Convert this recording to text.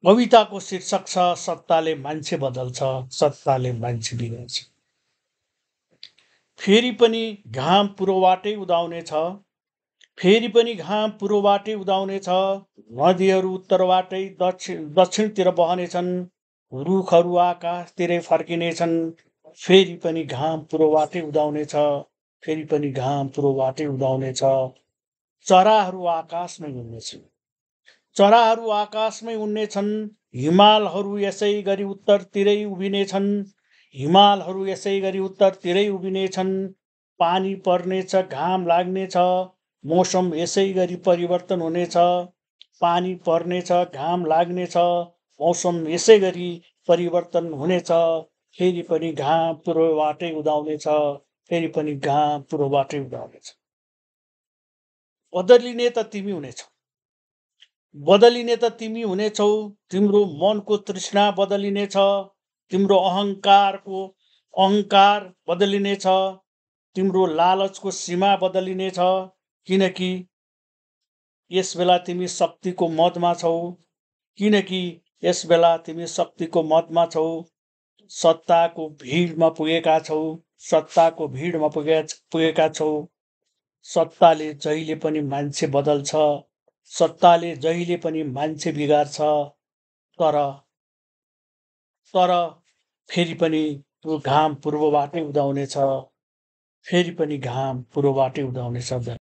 कविताको शीर्षक छ सत्ताले मान्छे बदल्छ, सत्ताले मान्छे बिगार्छ। फेरि पनि घाम पूर्वबाटै उदाउनेछ, फेरि पनि घाम पूर्वबाटै उदाउनेछ। नदीहरू उत्तरबाटै दक्षिणतिर बहनेछन्, रुखहरू आकाशतिरै फर्किनेछन्। फेरि पनि घाम पूर्वबाटै उदाउनेछ, फेरि पनि घाम पूर्वबाटै उदाउनेछ। चराहरू आकाशमै उड्नेछन्, चराहरू आकाशमै उड्नेछन्। हिमालहरू यसै गरी उत्तरतिरै उभिनेछन्, हिमालहरू यसै गरी उत्तरतिरै उभिनेछन्। पानी पर्नेछ, घाम लाग्नेछ, मौसम यसै गरी परिवर्तन हुनेछ। पानी पर्नेछ, घाम लाग्नेछ, मौसम यसै गरी परिवर्तन हुनेछ। फेरि पनि घाम पूर्वबाटै उदाउनेछ, फेरि पनि घाम पूर्वबाटै उदाउनेछ। बदलिने त तिमी हुनेछौ, बदलिने त तिमी हुनेछौ। तिम्रो मनको तृष्णा बदलिनेछ, तिम्रो अहङ्कार बदलिनेछ, तिम्रो लालचको सीमा बदलिनेछ। किनकि यस बेला तिमी शक्तिको मदमा छौ, किनकि यस बेला तिमी शक्तिको मदमा छौ। सत्ताको भिडमा पुगेका छौ, सत्ताको भिडमा पुगेका छौ। सत्ताले जहिले पनि मान्छे बदल्छ, सत्ताले जहिले पनि मान्छे बिगार्छ। तर तर फेरि पनि त्यो घाम पूर्वबाटै उदाउनेछ, फेरि पनि घाम पूर्वबाटै उदाउनेछ।